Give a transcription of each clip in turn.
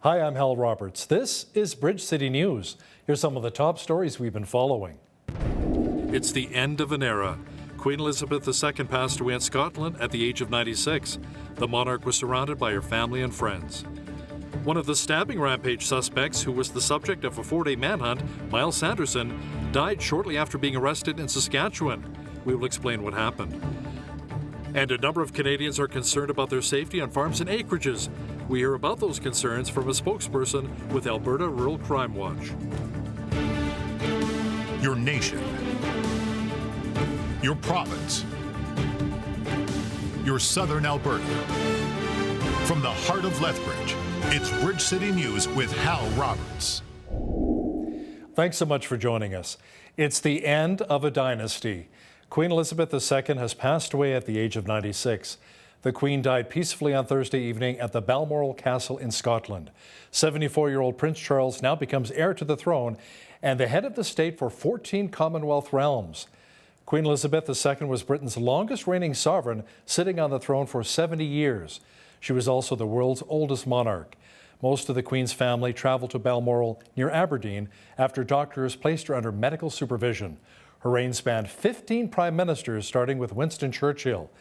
Hi, I'm Hal Roberts. This is Bridge City News. Here's some of the top stories we've been following. It's the end of an era. Queen Elizabeth II passed away in Scotland at the age of 96. The monarch was surrounded by her family and friends. One of the stabbing rampage suspects, who was the subject of a 4-day manhunt, Miles Sanderson, died shortly after being arrested in Saskatchewan. We will explain what happened. And a number of Canadians are concerned about their safety on farms and acreages. We hear about those concerns from a spokesperson with Alberta Rural Crime Watch. Your nation, your province, your southern Alberta. From the heart of Lethbridge, it's Bridge City News with Hal Roberts. Thanks so much for joining us. It's the end of a dynasty. Queen Elizabeth II has passed away at the age of 96. The Queen died peacefully on Thursday evening at the Balmoral Castle in Scotland. 74-year-old Prince Charles now becomes heir to the throne and the head of the state for 14 Commonwealth realms. Queen Elizabeth II was Britain's longest reigning sovereign, sitting on the throne for 70 years. She was also the world's oldest monarch. Most of the Queen's family traveled to Balmoral near Aberdeen after doctors placed her under medical supervision. Her reign spanned 15 prime ministers, starting with Winston Churchill.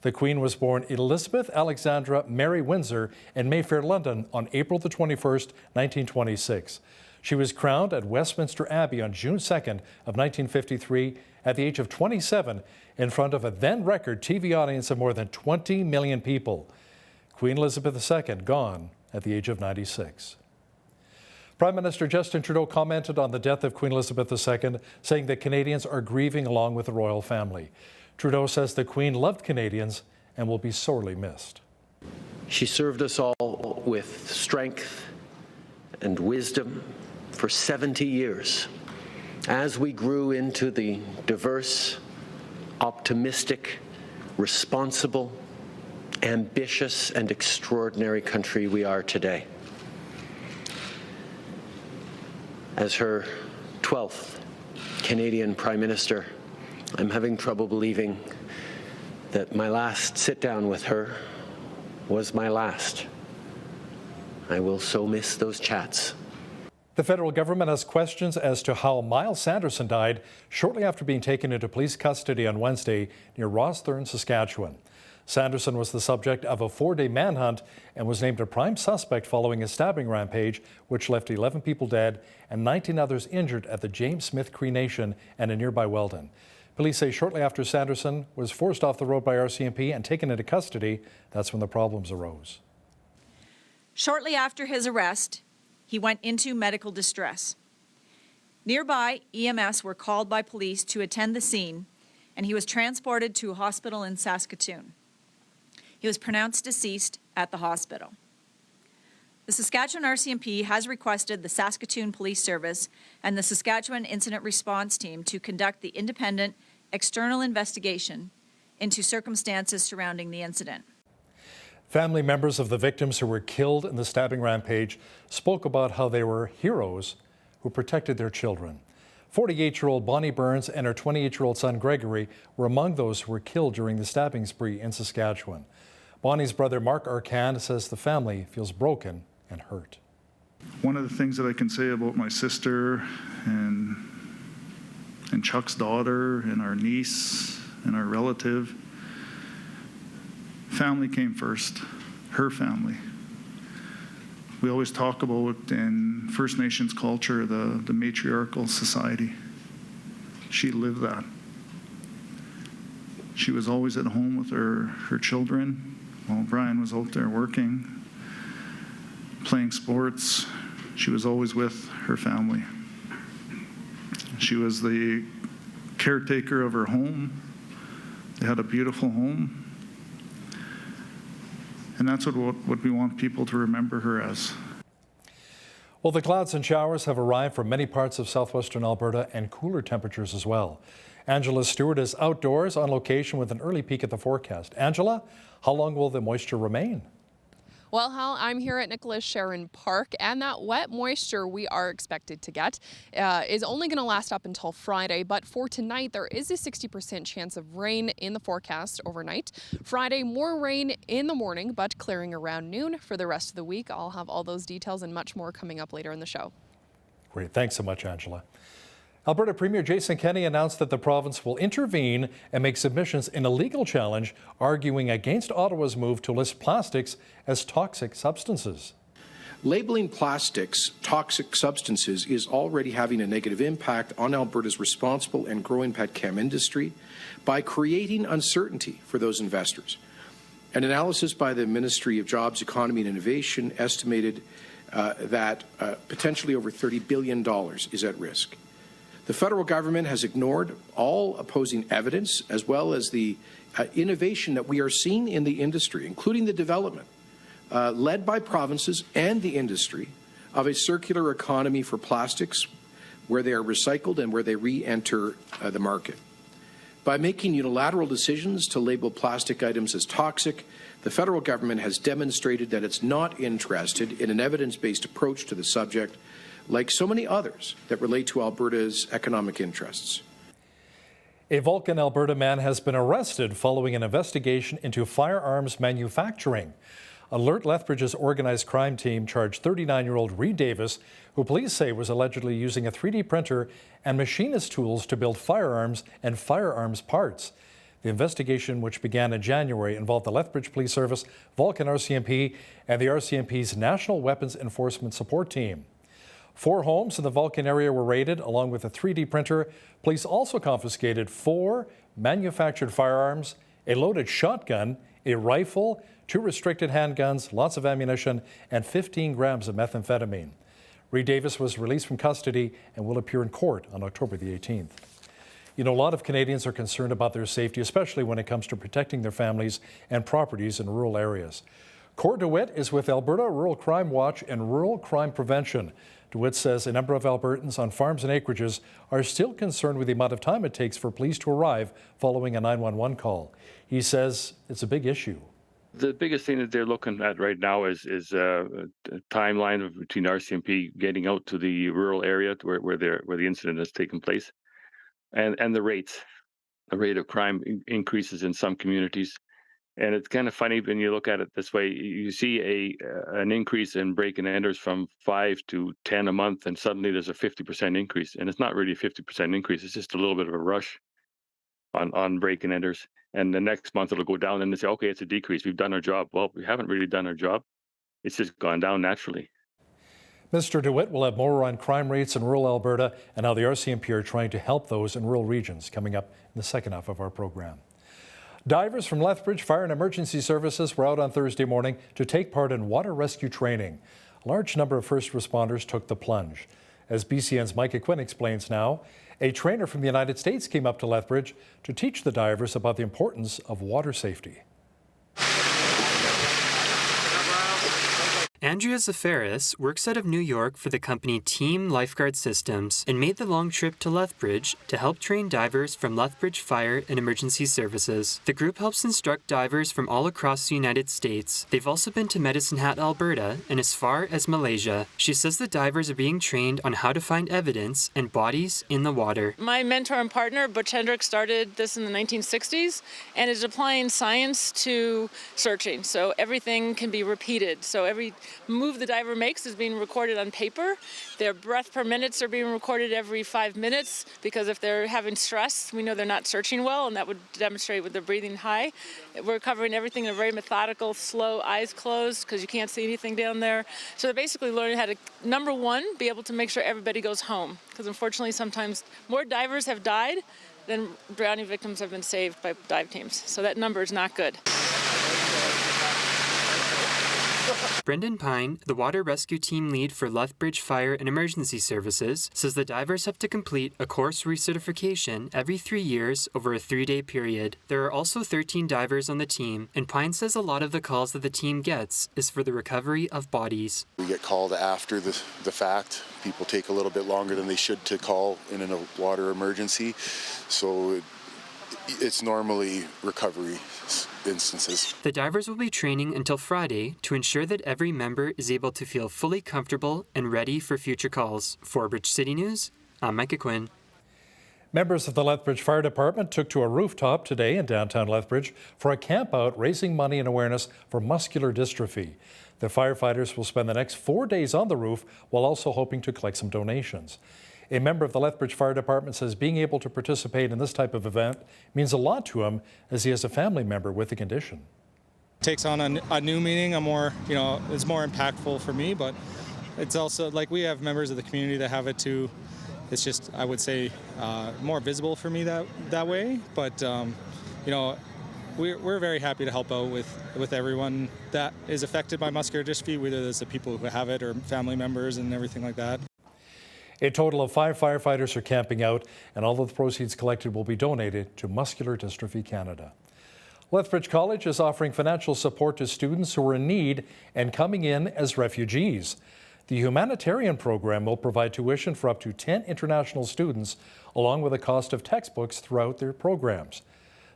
The Queen was born Elizabeth Alexandra Mary Windsor in Mayfair, London on April the 21st, 1926. She was crowned at Westminster Abbey on June 2nd of 1953 at the age of 27 in front of a then-record TV audience of more than 20 million people. Queen Elizabeth II gone at the age of 96. Prime Minister Justin Trudeau commented on the death of Queen Elizabeth II, saying that Canadians are grieving along with the royal family. Trudeau says the Queen loved Canadians and will be sorely missed. She served us all with strength and wisdom for 70 years as we grew into the diverse, optimistic, responsible, ambitious, and extraordinary country we are today. As her 12th Canadian Prime Minister, I'm having trouble believing that my last sit-down with her was my last. I will so miss those chats. The federal government has questions as to how Miles Sanderson died shortly after being taken into police custody on Wednesday near Rosthern, Saskatchewan. Sanderson was the subject of a 4-day manhunt and was named a prime suspect following a stabbing rampage, which left 11 people dead and 19 others injured at the James Smith Cree Nation and in nearby Weldon. Police say shortly after Sanderson was forced off the road by RCMP and taken into custody, that's when the problems arose. Shortly after his arrest, he went into medical distress. Nearby, EMS were called by police to attend the scene, and he was transported to a hospital in Saskatoon. He was pronounced deceased at the hospital. The Saskatchewan RCMP has requested the Saskatoon Police Service and the Saskatchewan Incident Response Team to conduct the independent external investigation into circumstances surrounding the incident. Family members of the victims who were killed in the stabbing rampage spoke about how they were heroes who protected their children. 48-year-old Bonnie Burns and her 28-year-old son Gregory were among those who were killed during the stabbing spree in Saskatchewan. Bonnie's brother Mark Arcand says the family feels broken and hurt. One of the things that I can say about my sister and Chuck's daughter and our niece and our relative, family came first, her family. We always talk about in First Nations culture the matriarchal society. She lived that. She was always at home with her children while Brian was out there working, playing sports. She was always with her family. She was the caretaker of her home. They had a beautiful home. And that's what we want people to remember her as. Well, the clouds and showers have arrived from many parts of southwestern Alberta and cooler temperatures as well. Angela Stewart is outdoors on location with an early peek at the forecast. Angela, how long will the moisture remain? Well, Hal, I'm here at Nicholas Sharon Park, and that wet moisture we are expected to get is only going to last up until Friday. But for tonight, there is a 60% chance of rain in the forecast overnight. Friday, more rain in the morning, but clearing around noon. For the rest of the week, I'll have all those details and much more coming up later in the show. Great. Thanks so much, Angela. Alberta Premier Jason Kenney announced that the province will intervene and make submissions in a legal challenge arguing against Ottawa's move to list plastics as toxic substances. Labeling plastics toxic substances is already having a negative impact on Alberta's responsible and growing petchem industry by creating uncertainty for those investors. An analysis by the Ministry of Jobs, Economy and Innovation estimated that potentially over $30 billion is at risk. The federal government has ignored all opposing evidence as well as the innovation that we are seeing in the industry, including the development led by provinces and the industry of a circular economy for plastics where they are recycled and where they re-enter the market. By making unilateral decisions to label plastic items as toxic, the federal government has demonstrated that it's not interested in an evidence-based approach to the subject, like so many others that relate to Alberta's economic interests. A Vulcan, Alberta man has been arrested following an investigation into firearms manufacturing. Alert Lethbridge's organized crime team charged 39-year-old Reed Davis, who police say was allegedly using a 3D printer and machinist tools to build firearms and firearms parts. The investigation, which began in January, involved the Lethbridge Police Service, Vulcan RCMP, and the RCMP's National Weapons Enforcement Support Team. 4 homes in the Vulcan area were raided, along with a 3D printer. Police also confiscated 4 manufactured firearms, a loaded shotgun, a rifle, 2 restricted handguns, lots of ammunition, and 15 grams of methamphetamine. Reed Davis was released from custody and will appear in court on October the 18th. You know, a lot of Canadians are concerned about their safety, especially when it comes to protecting their families and properties in rural areas. Cor DeWitt is with Alberta Rural Crime Watch and Rural Crime Prevention. DeWitt says a number of Albertans on farms and acreages are still concerned with the amount of time it takes for police to arrive following a 911 call. He says it's a big issue. The biggest thing that they're looking at right now is a timeline between RCMP getting out to the rural area where the incident has taken place, and the rates. The rate of crime increases in some communities. And it's kind of funny when you look at it this way. You see an increase in break-and-enters from 5 to 10 a month, and suddenly there's a 50% increase. And it's not really a 50% increase. It's just a little bit of a rush on break-and-enters. And the next month it'll go down, and they say, okay, it's a decrease. We've done our job. Well, we haven't really done our job. It's just gone down naturally. Mr. DeWitt will have more on crime rates in rural Alberta and how the RCMP are trying to help those in rural regions coming up in the second half of our program. Divers from Lethbridge Fire and Emergency Services were out on Thursday morning to take part in water rescue training. A large number of first responders took the plunge. As BCN's Micah Quinn explains now, a trainer from the United States came up to Lethbridge to teach the divers about the importance of water safety. Andrea Zafaris works out of New York for the company Team Lifeguard Systems and made the long trip to Lethbridge to help train divers from Lethbridge Fire and Emergency Services. The group helps instruct divers from all across the United States. They've also been to Medicine Hat, Alberta, and as far as Malaysia. She says the divers are being trained on how to find evidence and bodies in the water. My mentor and partner, Butch Hendricks, started this in the 1960s and is applying science to searching. So everything can be repeated. So every move the diver makes is being recorded on paper. Their breath per minutes are being recorded every 5 minutes, because if they're having stress, we know they're not searching well, and that would demonstrate with their breathing high. We're covering everything in a very methodical, slow, eyes closed, because you can't see anything down there. So they're basically learning how to, number one, be able to make sure everybody goes home, because unfortunately sometimes more divers have died than drowning victims have been saved by dive teams. So that number is not good. Brendan Pine, the water rescue team lead for Lethbridge Fire and Emergency Services, says the divers have to complete a course recertification every 3 years over a 3-day period. There are also 13 divers on the team, and Pine says a lot of the calls that the team gets is for the recovery of bodies. We get called after the fact. People take a little bit longer than they should to call in a water emergency. So it's normally recovery instances. The divers will be training until Friday to ensure that every member is able to feel fully comfortable and ready for future calls. For Bridge City News, I'm Micah Quinn. Members of the Lethbridge Fire Department took to a rooftop today in downtown Lethbridge for a campout raising money and awareness for muscular dystrophy. The firefighters will spend the next 4 days on the roof while also hoping to collect some donations. A member of the Lethbridge Fire Department says being able to participate in this type of event means a lot to him as he has a family member with the condition. It takes on a new meaning, it's more impactful for me, but it's also like we have members of the community that have it too. It's just, I would say, more visible for me that way. But, we're very happy to help out with everyone that is affected by muscular dystrophy, whether it's the people who have it or family members and everything like that. A total of 5 firefighters are camping out, and all of the proceeds collected will be donated to Muscular Dystrophy Canada. Lethbridge College is offering financial support to students who are in need and coming in as refugees. The humanitarian program will provide tuition for up to 10 international students, along with the cost of textbooks throughout their programs.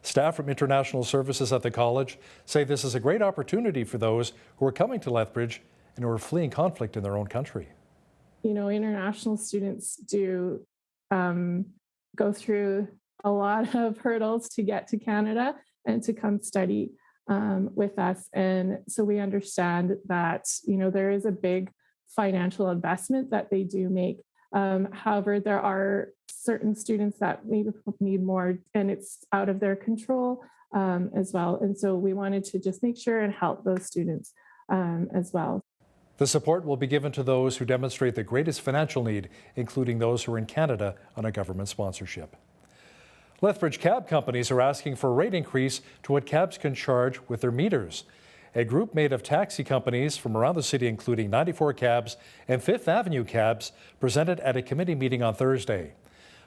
Staff from International Services at the college say this is a great opportunity for those who are coming to Lethbridge and who are fleeing conflict in their own country. International students do go through a lot of hurdles to get to Canada and to come study with us. And so we understand that, there is a big financial investment that they do make. However, there are certain students that maybe need more and it's out of their control as well. And so we wanted to just make sure and help those students as well. The support will be given to those who demonstrate the greatest financial need, including those who are in Canada on a government sponsorship. Lethbridge cab companies are asking for a rate increase to what cabs can charge with their meters. A group made of taxi companies from around the city, including 94 Cabs and Fifth Avenue Cabs, presented at a committee meeting on Thursday.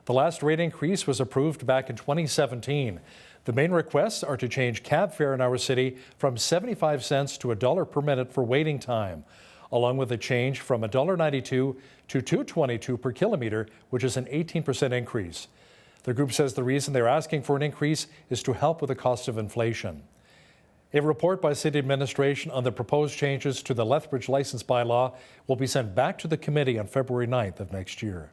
The last rate increase was approved back in 2017. The main requests are to change cab fare in our city from 75 cents to $1 per minute for waiting time, along with a change from $1.92 to $2.22 per kilometer, which is an 18% increase. The group says the reason they're asking for an increase is to help with the cost of inflation. A report by City Administration on the proposed changes to the Lethbridge license bylaw will be sent back to the committee on February 9th of next year.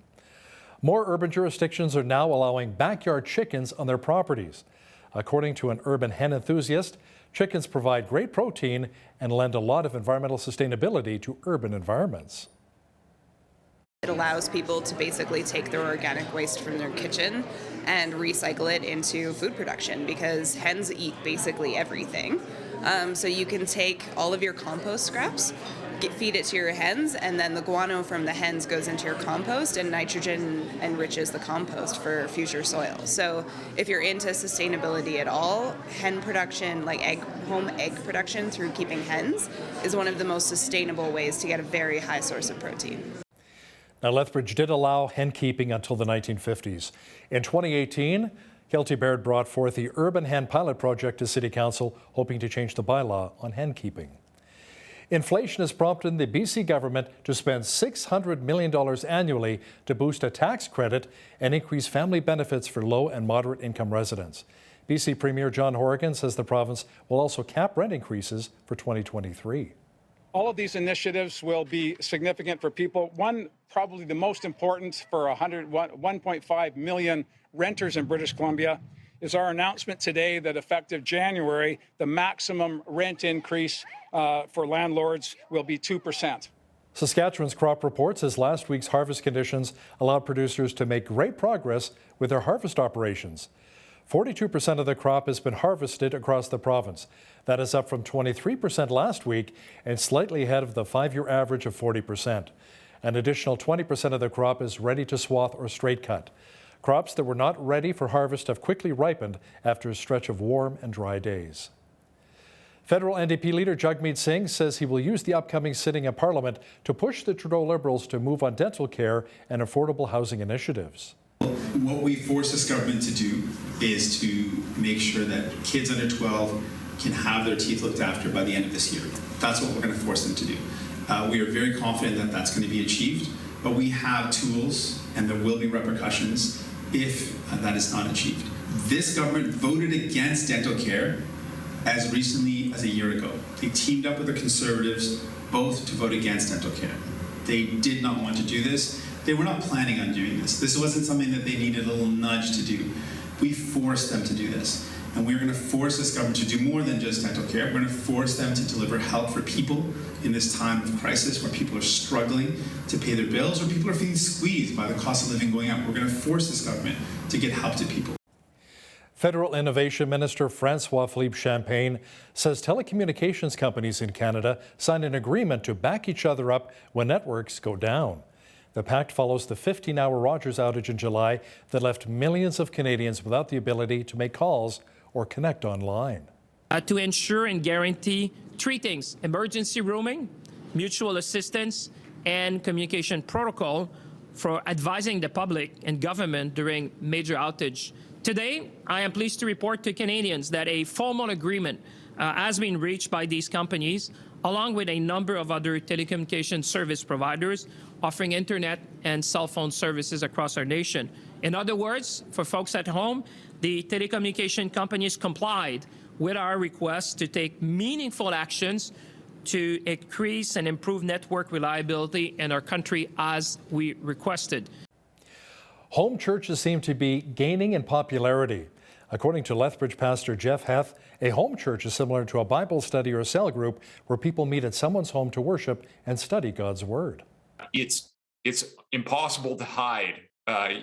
More urban jurisdictions are now allowing backyard chickens on their properties. According to an urban hen enthusiast, chickens provide great protein and lend a lot of environmental sustainability to urban environments. It allows people to basically take their organic waste from their kitchen and recycle it into food production, because hens eat basically everything. So you can take all of your compost scraps, feed it to your hens, and then the guano from the hens goes into your compost, and nitrogen enriches the compost for future soil. So if you're into sustainability at all, hen production, like home egg production through keeping hens, is one of the most sustainable ways to get a very high source of protein. Now, Lethbridge did allow hen keeping until the 1950s. In 2018, Kelty Baird brought forth the Urban Hen Pilot Project to City Council, hoping to change the bylaw on hen keeping. Inflation has prompted the BC government to spend $600 million annually to boost a tax credit and increase family benefits for low and moderate income residents. BC Premier John Horgan says the province will also cap rent increases for 2023. All of these initiatives will be significant for people. One, probably the most important for 1.5 million renters in British Columbia, is our announcement today that effective January, the maximum rent increase for landlords will be 2%. Saskatchewan's crop report says last week's harvest conditions allowed producers to make great progress with their harvest operations. 42% of the crop has been harvested across the province. That is up from 23% last week and slightly ahead of the 5-year average of 40%. An additional 20% of the crop is ready to swath or straight cut. Crops that were not ready for harvest have quickly ripened after a stretch of warm and dry days. Federal NDP leader Jagmeet Singh says he will use the upcoming sitting in Parliament to push the Trudeau Liberals to move on dental care and affordable housing initiatives. What we force this government to do is to make sure that kids under 12 can have their teeth looked after by the end of this year. That's what we're going to force them to do. We are very confident that that's going to be achieved, but we have tools and there will be repercussions if that is not achieved. This government voted against dental care as recently as a year ago. They teamed up with the Conservatives both to vote against dental care. They did not want to do this. They were not planning on doing this. This wasn't something that they needed a little nudge to do. We forced them to do this. And we're going to force this government to do more than just dental care. We're going to force them to deliver help for people in this time of crisis where people are struggling to pay their bills, or people are feeling squeezed by the cost of living going up. We're going to force this government to get help to people. Federal Innovation Minister François-Philippe Champagne says telecommunications companies in Canada signed an agreement to back each other up when networks go down. The pact follows the 15-hour Rogers outage in July that left millions of Canadians without the ability to make calls or connect online. To ensure and guarantee three things: emergency roaming, mutual assistance, and communication protocol for advising the public and government during major outage. Today, I am pleased to report to Canadians that a formal agreement has been reached by these companies, along with a number of other telecommunication service providers offering internet and cell phone services across our nation. In other words, for folks at home, the telecommunication companies complied with our request to take meaningful actions to increase and improve network reliability in our country as we requested. Home churches seem to be gaining in popularity. According to Lethbridge pastor Jeff Heth, a home church is similar to a Bible study or cell group where people meet at someone's home to worship and study God's Word. It's impossible to hide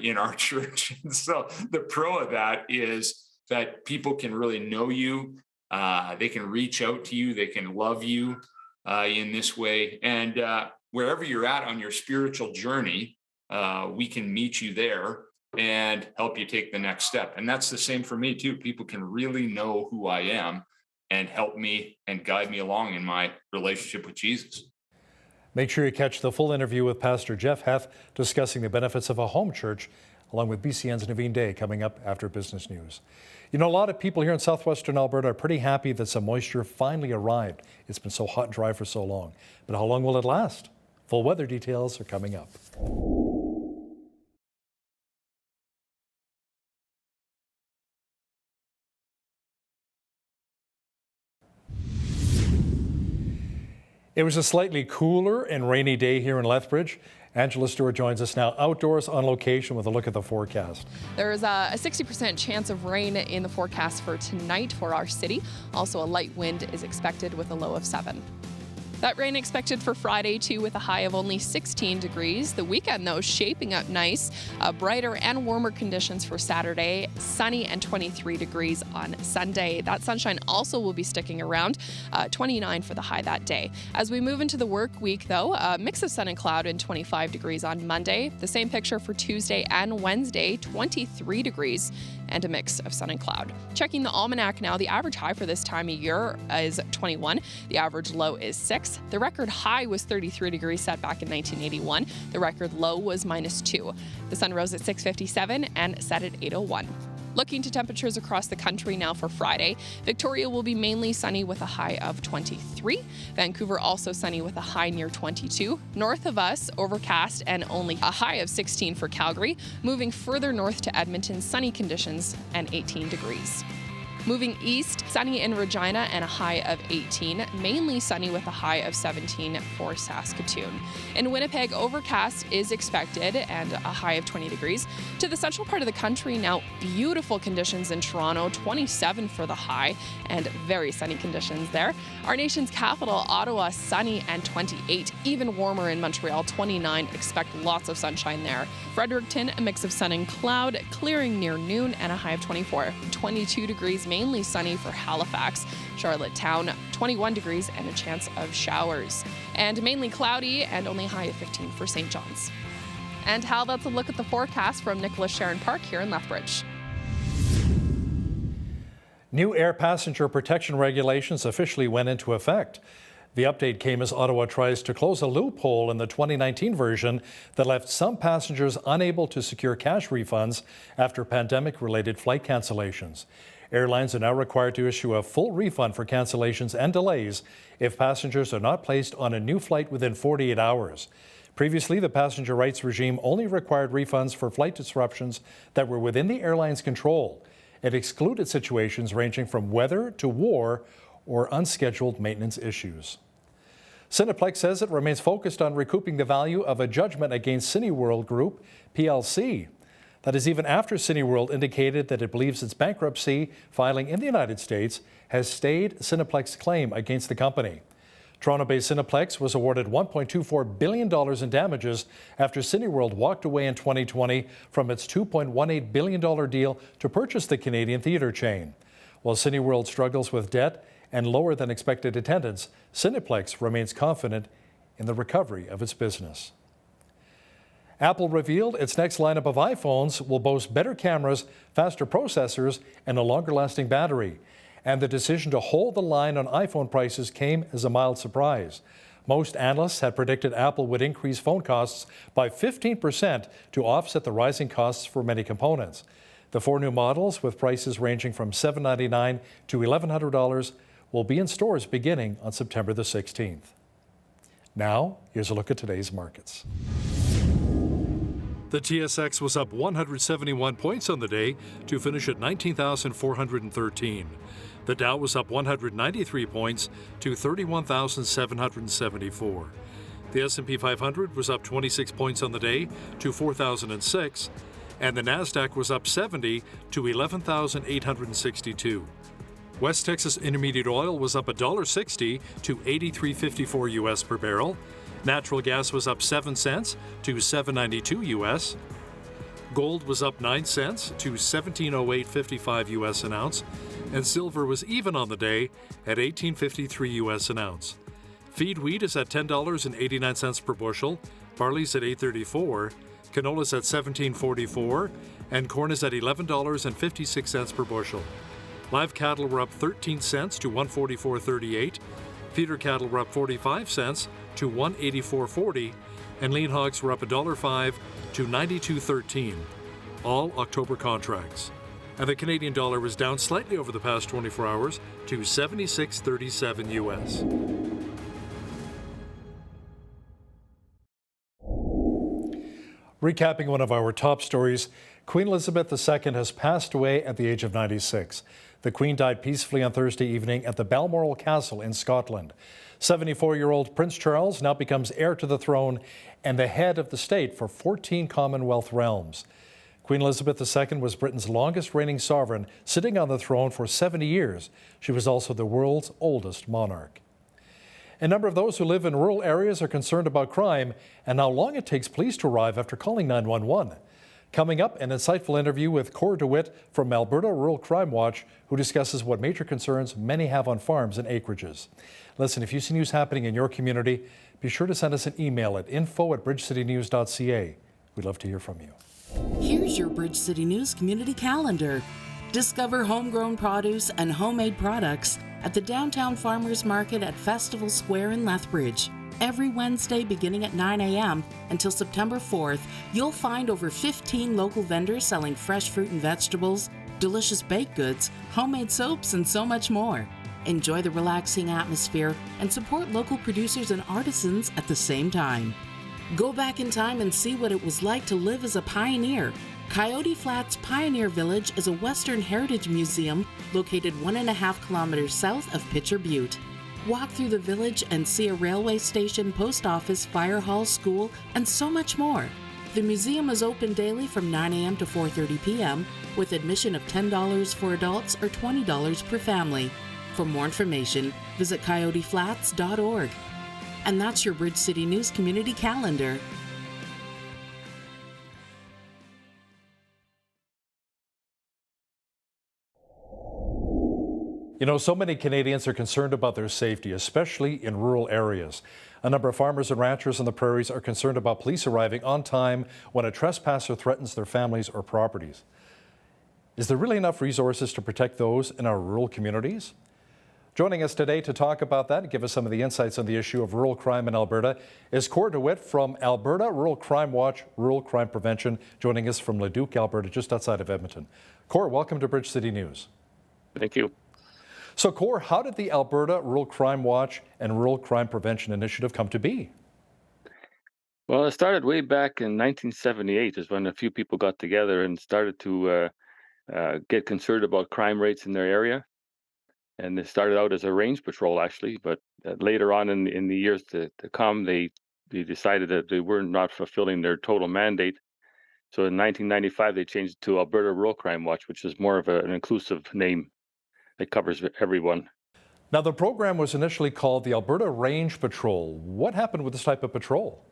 in our church. So the pro of that is that people can really know you. They can reach out to you. They can love you in this way. And wherever you're at on your spiritual journey, we can meet you there and help you take the next step. And that's the same for me too. People can really know who I am and help me and guide me along in my relationship with Jesus. Make sure you catch the full interview with Pastor Jeff Heth discussing the benefits of a home church, along with BCN's Naveen Day, coming up after Business News. You know, a lot of people here in southwestern Alberta are pretty happy that some moisture finally arrived. It's been so hot and dry for so long. But how long will it last? Full weather details are coming up. It was a slightly cooler and rainy day here in Lethbridge. Angela Stewart joins us now outdoors on location with a look at the forecast. There's a 60% chance of rain in the forecast for tonight for our city. Also, a light wind is expected with a low of 7. That rain expected for Friday, too, with a high of only 16 degrees. The weekend, though, shaping up nice. Brighter and warmer conditions for Saturday. Sunny and 23 degrees on Sunday. That sunshine also will be sticking around. 29 for the high that day. As we move into the work week, though, a mix of sun and cloud and 25 degrees on Monday. The same picture for Tuesday and Wednesday, 23 degrees and a mix of sun and cloud. Checking the almanac now, the average high for this time of year is 21. The average low is 6. The record high was 33 degrees set back in 1981. The record low was -2. The sun rose at 6:57 and set at 8:01. Looking to temperatures across the country now for Friday. Victoria will be mainly sunny with a high of 23. Vancouver also sunny with a high near 22. North of us, overcast and only a high of 16 for Calgary. Moving further north to Edmonton, sunny conditions and 18 degrees. Moving east, sunny in Regina and a high of 18. Mainly sunny with a high of 17 for Saskatoon. In Winnipeg, overcast is expected and a high of 20 degrees. To the central part of the country now, beautiful conditions in Toronto, 27 for the high and very sunny conditions there. Our nation's capital, Ottawa, sunny and 28. Even warmer in Montreal, 29. Expect lots of sunshine there. Fredericton, a mix of sun and cloud, clearing near noon and a high of 24. 22 degrees, mainly sunny for Halifax. Charlottetown, 21 degrees and a chance of showers. And mainly cloudy and only high of 15 for St. John's. And how about a look at the forecast from Nicholas Sharon Park here in Lethbridge. New air passenger protection regulations officially went into effect. The update came as Ottawa tries to close a loophole in the 2019 version that left some passengers unable to secure cash refunds after pandemic-related flight cancellations. Airlines are now required to issue a full refund for cancellations and delays if passengers are not placed on a new flight within 48 hours. Previously, the passenger rights regime only required refunds for flight disruptions that were within the airline's control. It excluded situations ranging from weather to war or unscheduled maintenance issues. Cineplex says it remains focused on recouping the value of a judgment against Cineworld Group plc. That is even after Cineworld indicated that it believes its bankruptcy filing in the United States has stayed Cineplex's claim against the company. Toronto-based Cineplex was awarded $1.24 billion in damages after Cineworld walked away in 2020 from its $2.18 billion deal to purchase the Canadian theatre chain. While Cineworld struggles with debt and lower than expected attendance, Cineplex remains confident in the recovery of its business. Apple revealed its next lineup of iPhones will boast better cameras, faster processors, and a longer-lasting battery. And the decision to hold the line on iPhone prices came as a mild surprise. Most analysts had predicted Apple would increase phone costs by 15% to offset the rising costs for many components. The 4 new models, with prices ranging from $799 to $1,100, will be in stores beginning on September the 16th. Now, here's a look at today's markets. The TSX was up 171 points on the day to finish at 19,413. The Dow was up 193 points to 31,774. The S&P 500 was up 26 points on the day to 4,006, and the Nasdaq was up 70 to 11,862. West Texas Intermediate Oil was up $1.60 to $83.54 US per barrel. Natural gas was up 7 cents to $7.92 US. Gold was up 9 cents to $17.0855 US an ounce, and silver was even on the day at $18.53 US an ounce. Feed wheat is at $10.89 per bushel, barley's at $8.34, canola's at $17.44, and corn is at $11.56 per bushel. Live cattle were up 13 cents to $144.38. Feeder cattle were up 45 cents to $184.40, and lean hogs were up $1.05 to $92.13. All October contracts. And the Canadian dollar was down slightly over the past 24 hours to 76.37 US. Recapping one of our top stories, Queen Elizabeth II has passed away at the age of 96. The Queen died peacefully on Thursday evening at the Balmoral Castle in Scotland. 74-year-old Prince Charles now becomes heir to the throne and the head of the state for 14 Commonwealth realms. Queen Elizabeth II was Britain's longest reigning sovereign, sitting on the throne for 70 years. She was also the world's oldest monarch. A number of those who live in rural areas are concerned about crime and how long it takes police to arrive after calling 911. Coming up, an insightful interview with Cor DeWitt from Alberta Rural Crime Watch, who discusses what major concerns many have on farms and acreages. Listen, if you see news happening in your community, be sure to send us an email at info@bridgecitynews.ca. We'd love to hear from you. Here's your Bridge City News community calendar. Discover homegrown produce and homemade products at the Downtown Farmers Market at Festival Square in Lethbridge. Every Wednesday beginning at 9 a.m. until September 4th, you'll find over 15 local vendors selling fresh fruit and vegetables, delicious baked goods, homemade soaps, and so much more. Enjoy the relaxing atmosphere and support local producers and artisans at the same time. Go back in time and see what it was like to live as a pioneer. Coyote Flats Pioneer Village is a Western heritage museum located 1.5 kilometers south of Pitcher Butte. Walk through the village and see a railway station, post office, fire hall, school, and so much more. The museum is open daily from 9 a.m. to 4:30 p.m. with admission of $10 for adults or $20 per family. For more information, visit coyoteflats.org. And that's your Bridge City News community calendar. You know, so many Canadians are concerned about their safety, especially in rural areas. A number of farmers and ranchers on the prairies are concerned about police arriving on time when a trespasser threatens their families or properties. Is there really enough resources to protect those in our rural communities? Joining us today to talk about that and give us some of the insights on the issue of rural crime in Alberta is Cor DeWitt from Alberta Rural Crime Watch, Rural Crime Prevention, joining us from Leduc, Alberta, just outside of Edmonton. Cor, welcome to Bridge City News. Thank you. So, Cor, how did the Alberta Rural Crime Watch and Rural Crime Prevention Initiative come to be? Well, it started way back in 1978 is when a few people got together and started to get concerned about crime rates in their area. And they started out as a range patrol, actually, but later on in the years to come, they decided that they were not fulfilling their total mandate. So in 1995, they changed it to Alberta Rural Crime Watch, which is more of an inclusive name that covers everyone. Now, the program was initially called the Alberta Range Patrol. What happened with this type of patrol?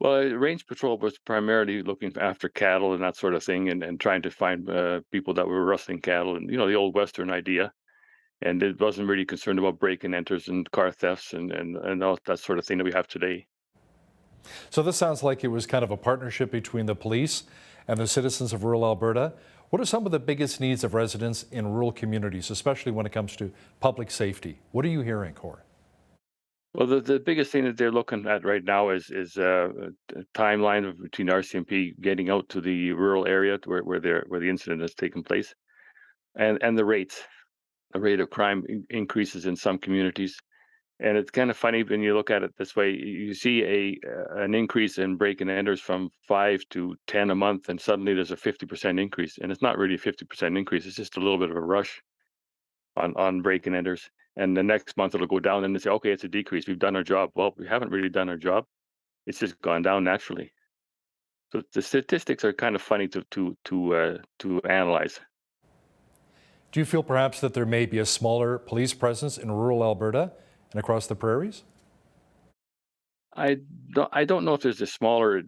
Well, range patrol was primarily looking after cattle and that sort of thing, and trying to find people that were rustling cattle, and the old Western idea. And it wasn't really concerned about break and enters and car thefts and all that sort of thing that we have today. So this sounds like it was kind of a partnership between the police and the citizens of rural Alberta. What are some of the biggest needs of residents in rural communities, especially when it comes to public safety? What are you hearing, Cor? Well, the biggest thing that they're looking at right now is a timeline between RCMP getting out to the rural area where the incident has taken place, and the rates. The rate of crime increases in some communities. And it's kind of funny when you look at it this way. You see an increase in break and enters from 5 to 10 a month, and suddenly there's a 50% increase. And it's not really a 50% increase. It's just a little bit of a rush on break and enters. And the next month it'll go down, and they say, okay, it's a decrease. We've done our job. Well, we haven't really done our job. It's just gone down naturally. So the statistics are kind of funny to analyze. Do you feel perhaps that there may be a smaller police presence in rural Alberta and across the prairies? I don't know if there's a smaller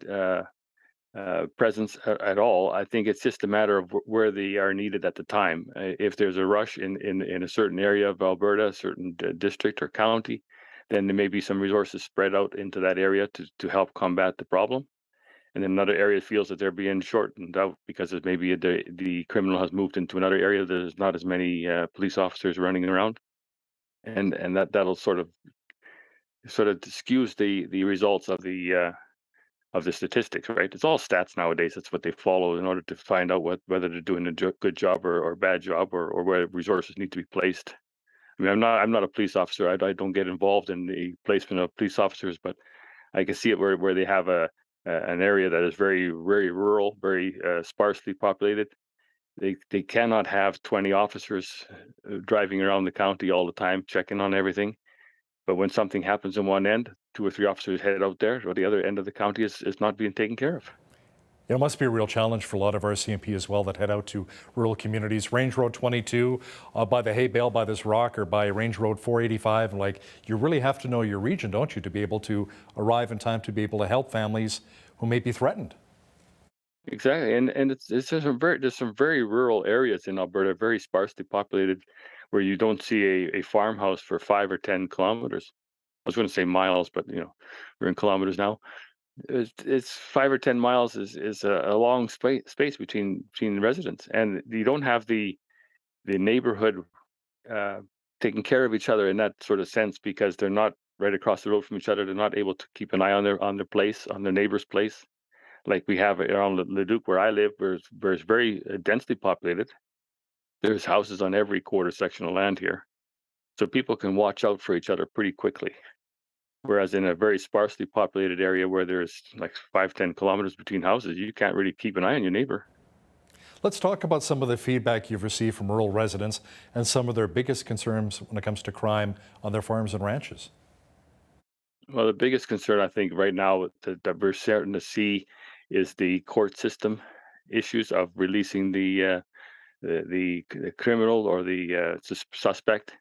presence at all. I think it's just a matter of where they are needed at the time. If there's a rush in a certain area of Alberta, a certain district or county, then there may be some resources spread out into that area to help combat the problem. And then another area feels that they're being shortened out because maybe the criminal has moved into another area. There's not as many police officers running around, and that'll sort of skews the results of the statistics, right? It's all stats nowadays. That's what they follow in order to find out whether they're doing a good job or bad job, or where resources need to be placed. I mean, I'm not a police officer. I don't get involved in the placement of police officers, but I can see it where they have an area that is very, very rural, very sparsely populated. They cannot have 20 officers driving around the county all the time checking on everything. But when something happens in one end, 2 or 3 officers head out there, or the other end of the county is not being taken care of. It must be a real challenge for a lot of RCMP as well that head out to rural communities. Range Road 22, by the hay bale, by this rock, or by Range Road 485. And you really have to know your region, don't you, to be able to arrive in time to be able to help families who may be threatened. Exactly, and there's some very rural areas in Alberta, very sparsely populated, where you don't see a farmhouse for 5 or 10 kilometers. I was going to say miles, but we're in kilometers now. It's 5 or 10 miles is a long space between residents, and you don't have the neighborhood taking care of each other in that sort of sense, because they're not right across the road from each other. They're not able to keep an eye on their place, on their neighbor's place, like we have around Leduc where I live, where it's very densely populated. There's houses on every quarter section of land here, so people can watch out for each other pretty quickly. Whereas in a very sparsely populated area where there's like 5-10 kilometers between houses, you can't really keep an eye on your neighbor. Let's talk about some of the feedback you've received from rural residents and some of their biggest concerns when it comes to crime on their farms and ranches. Well, the biggest concern I think right now that we're starting to see is the court system issues of releasing the criminal or the suspect.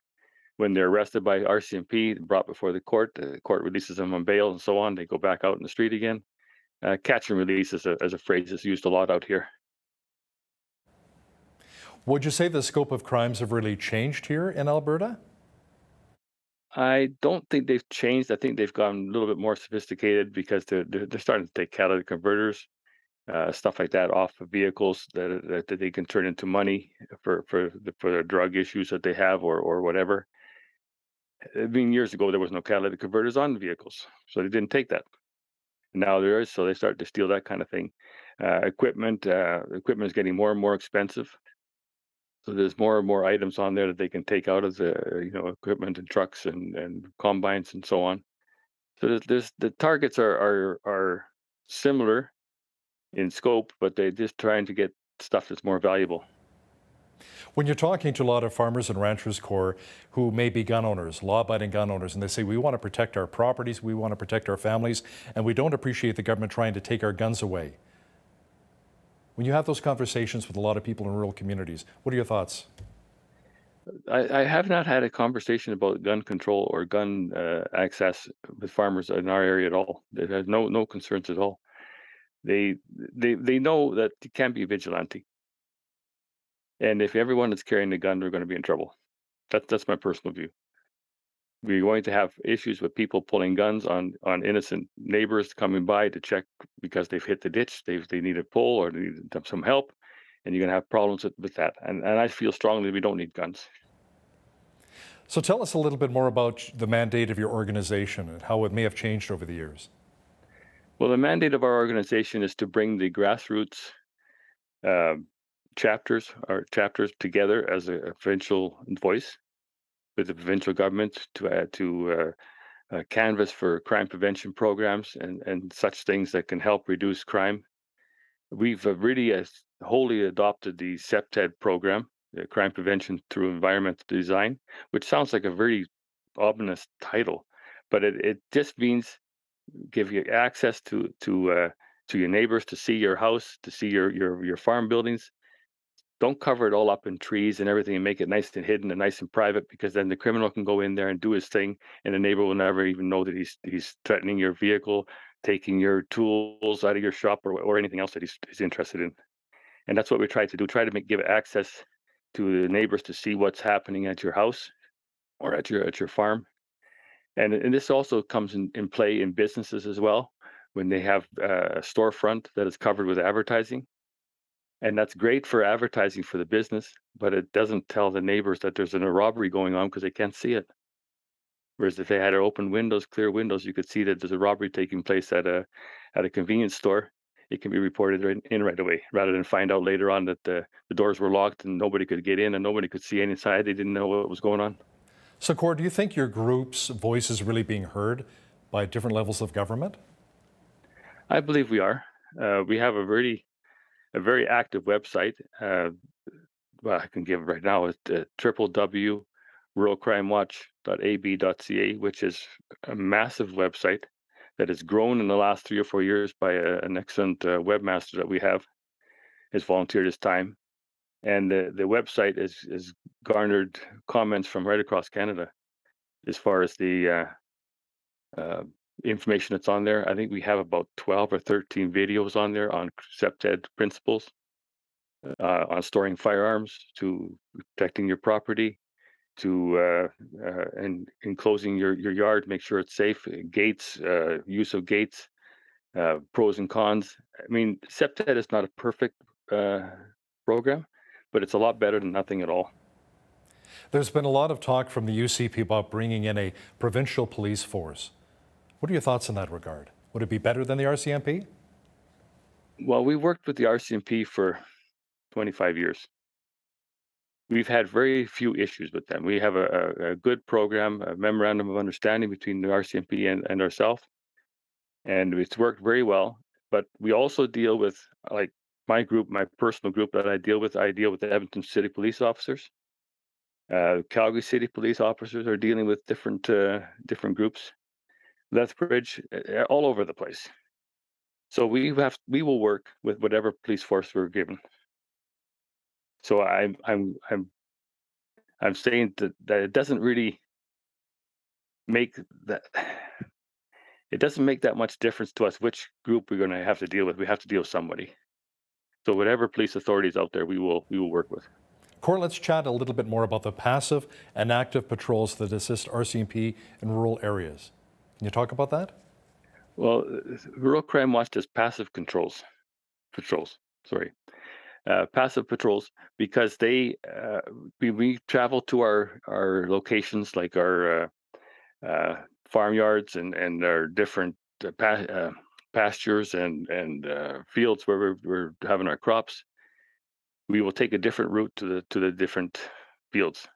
When they're arrested by RCMP, brought before the court releases them on bail and so on. They go back out in the street again. Catch and release is a phrase that's used a lot out here. Would you say the scope of crimes have really changed here in Alberta? I don't think they've changed. I think they've gotten a little bit more sophisticated because they're starting to take catalytic converters, stuff like that, off of vehicles that they can turn into money for the drug issues that they have or whatever. I mean, years ago, there was no catalytic converters on the vehicles, so they didn't take that. Now there is, so they start to steal that kind of thing. Equipment is getting more and more expensive, so there's more and more items on there that they can take out of the equipment and trucks and combines and so on. So the targets are similar in scope, but they're just trying to get stuff that's more valuable. When you're talking to a lot of farmers and ranchers, Core, who may be gun owners, law-abiding gun owners, and they say, we want to protect our properties, we want to protect our families, and we don't appreciate the government trying to take our guns away. When you have those conversations with a lot of people in rural communities, what are your thoughts? I have not had a conversation about gun control or gun access with farmers in our area at all. They've had no concerns at all. They know that you can't be vigilante. And if everyone is carrying a gun, they're going to be in trouble. That's my personal view. We're going to have issues with people pulling guns on innocent neighbors coming by to check because they've hit the ditch, they need a pull or they need some help, and you're going to have problems with that. And I feel strongly we don't need guns. So tell us a little bit more about the mandate of your organization and how it may have changed over the years. Well, the mandate of our organization is to bring the grassroots chapters together as a provincial voice with the provincial government to canvas for crime prevention programs and such things that can help reduce crime. We've really wholly adopted the CEPTED program, the Crime Prevention Through Environmental Design, which sounds like a very ominous title, but it just means give you access to your neighbors, to see your house, to see your farm buildings. Don't cover it all up in trees and everything and make it nice and hidden and nice and private, because then the criminal can go in there and do his thing and the neighbor will never even know that he's threatening your vehicle, taking your tools out of your shop or anything else that he's interested in. And that's what we try to do, give access to the neighbors to see what's happening at your house or at your farm. And this also comes in play in businesses as well, when they have a storefront that is covered with advertising. And that's great for advertising for the business, but it doesn't tell the neighbors that there's a robbery going on because they can't see it. Whereas if they had open windows, clear windows, you could see that there's a robbery taking place at a convenience store. It can be reported right away, rather than find out later on that the doors were locked and nobody could get in and nobody could see inside. They didn't know what was going on. So, Core, do you think your group's voice is really being heard by different levels of government? I believe we are. We have a very active website. Well, I can give it right now. It's www.ruralcrimewatch.ab.ca, which is a massive website that has grown in the last 3 or 4 years by an excellent webmaster that we have. Has volunteered his time, and the website is garnered comments from right across Canada as far as the information that's on there. I think we have about 12 or 13 videos on there on CEPTED principles, on storing firearms, to protecting your property, to and enclosing your yard, make sure it's safe, gates, use of gates, pros and cons. I mean, CEPTED is not a perfect program, but it's a lot better than nothing at all. There's been a lot of talk from the UCP about bringing in a provincial police force. What are your thoughts in that regard? Would it be better than the RCMP? Well, we worked with the RCMP for 25 years. We've had very few issues with them. We have a good program, a memorandum of understanding between the RCMP and ourselves, and it's worked very well. But we also deal with, like my group, my personal group that I deal with the Edmonton City Police officers. Calgary City Police officers are dealing with different groups. Lethbridge, all over the place. So we will work with whatever police force we're given. So I'm saying that it doesn't really make that. It doesn't make that much difference to us which group we're going to have to deal with. We have to deal with somebody. So whatever police authorities out there, we will work with. Core, let's chat a little bit more about the passive and active patrols that assist RCMP in rural areas. Can you talk about that? Well, Rural Crime Watch does passive patrols, passive patrols, because we travel to our locations, like our farmyards and our different pastures and fields where we're having our crops. We will take a different route to the different fields.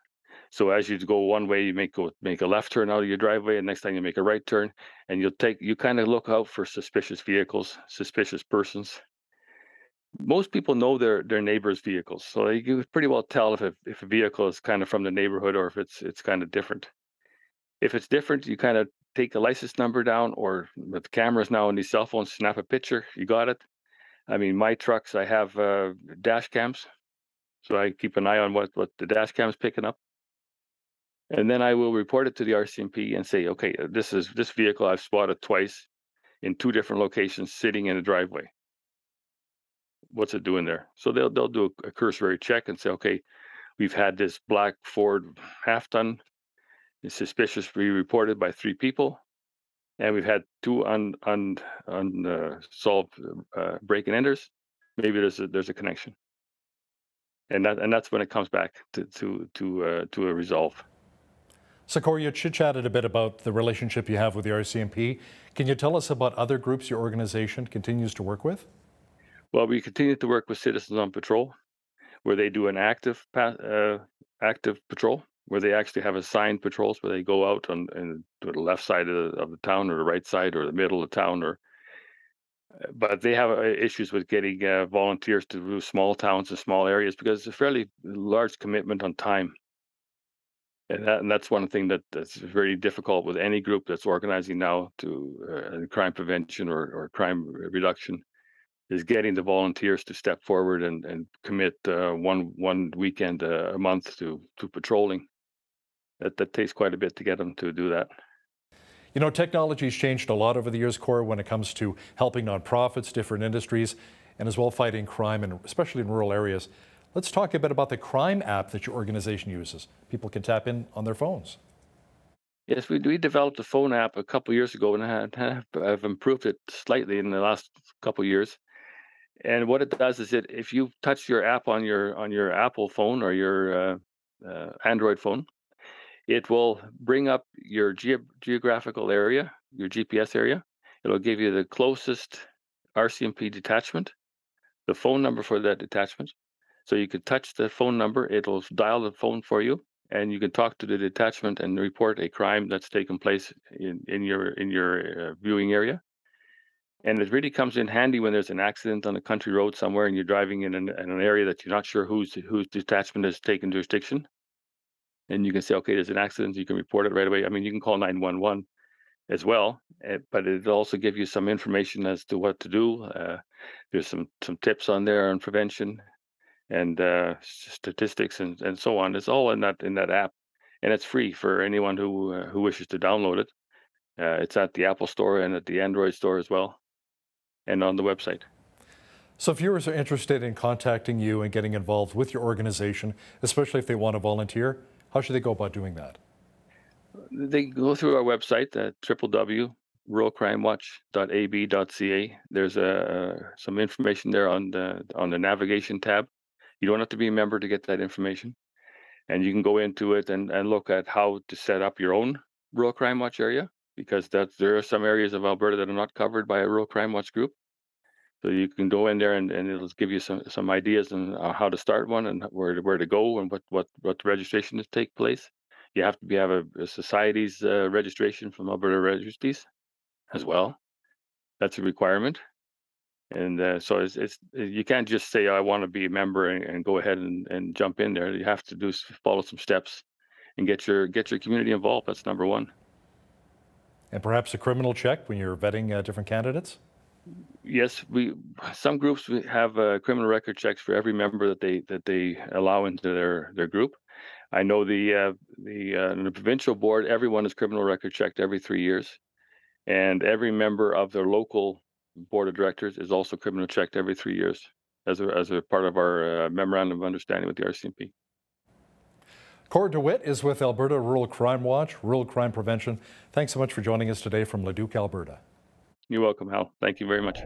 So as you go one way, you make a left turn out of your driveway, and next time you make a right turn, and you kind of look out for suspicious vehicles, suspicious persons. most people know their neighbors' vehicles, so you can pretty well tell if a vehicle is kind of from the neighborhood or if it's kind of different. If it's different, you kind of take the license number down, or with cameras now on these cell phones, snap a picture. You got it. I mean, my trucks, I have dash cams, so I keep an eye on what the dash cam's picking up, and then I will report it to the RCMP and say, okay, this vehicle I've spotted twice in 2 different locations sitting in a driveway. What's it doing there? So they'll do a cursory check and say, okay, we've had this black Ford half-ton. It's suspiciously reported by 3 people, and we've had 2 unsolved break-and enters. Maybe there's a connection, and that's when it comes back to a resolve. So, Corey, you chit-chatted a bit about the relationship you have with the RCMP. Can you tell us about other groups your organization continues to work with? Well, we continue to work with Citizens on Patrol, where they do an active patrol, where they actually have assigned patrols where they go out to the left side of the town, or the right side, or the middle of town, but they have issues with getting volunteers to do small towns and small areas because it's a fairly large commitment on time. And that's one thing that's very difficult with any group that's organizing now to crime prevention or crime reduction, is getting the volunteers to step forward and commit one weekend a month to patrolling. That takes quite a bit to get them to do that. You know, technology's changed a lot over the years, Corey, when it comes to helping nonprofits, different industries, and as well fighting crime, and especially in rural areas. Let's talk a bit about the crime app that your organization uses. People can tap in on their phones. Yes, we developed a phone app a couple years ago, and I've improved it slightly in the last couple years. And what it does is if you touch your app on your Apple phone or your Android phone, it will bring up your geographical area, your GPS area. It'll give you the closest RCMP detachment, the phone number for that detachment. So you could touch the phone number, it'll dial the phone for you, and you can talk to the detachment and report a crime that's taken place in your viewing area. And it really comes in handy when there's an accident on a country road somewhere and you're driving in an area that you're not sure whose detachment has taken jurisdiction. And you can say, okay, there's an accident, you can report it right away. I mean, you can call 911 as well, but it'll also give you some information as to what to do. There's some tips on there on prevention and statistics and so on. It's all in that app, and it's free for anyone who wishes to download it. It's at the Apple Store and at the Android Store as well, and on the website. So if viewers are interested in contacting you and getting involved with your organization, especially if they want to volunteer, how should they go about doing that? They go through our website at www.ruralcrimewatch.ab.ca. There's some information there on the navigation tab. You don't have to be a member to get that information. And you can go into it and look at how to set up your own Rural Crime Watch area, because there are some areas of Alberta that are not covered by a Rural Crime Watch group. So you can go in there and it'll give you some ideas on how to start one and where to go and what registration to take place. You have to have a society's registration from Alberta Registries as well. That's a requirement. And so it's you can't just say, I want to be a member and go ahead and jump in there. You have to follow some steps and get your community involved. That's number one. And perhaps a criminal check when you're vetting different candidates? Yes, some groups have criminal record checks for every member that they allow into their group. I know the provincial board, everyone is criminal record checked every 3 years, and every member of their local board of directors is also criminal checked every 3 years as a part of our memorandum of understanding with the RCMP. Corey DeWitt is with Alberta Rural Crime Watch, Rural Crime Prevention. Thanks so much for joining us today from Leduc, Alberta. You're welcome, Hal. Thank you very much.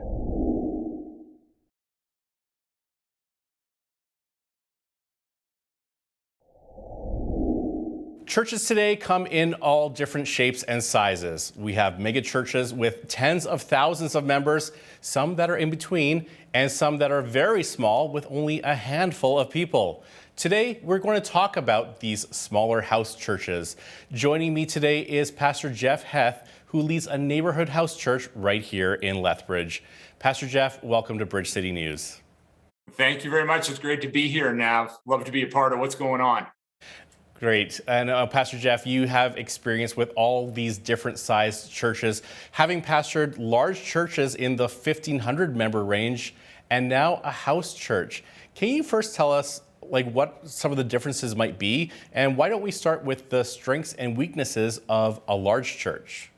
Churches today come in all different shapes and sizes. We have mega churches with tens of thousands of members, some that are in between, and some that are very small with only a handful of people. Today, we're going to talk about these smaller house churches. Joining me today is Pastor Jeff Heth, who leads a neighborhood house church right here in Lethbridge. Pastor Jeff, welcome to Bridge City News. Thank you very much. It's great to be here, Nav. Love to be a part of what's going on. Great. And Pastor Jeff, you have experience with all these different sized churches, having pastored large churches in the 1,500 member range and now a house church. Can you first tell us what some of the differences might be? And why don't we start with the strengths and weaknesses of a large church?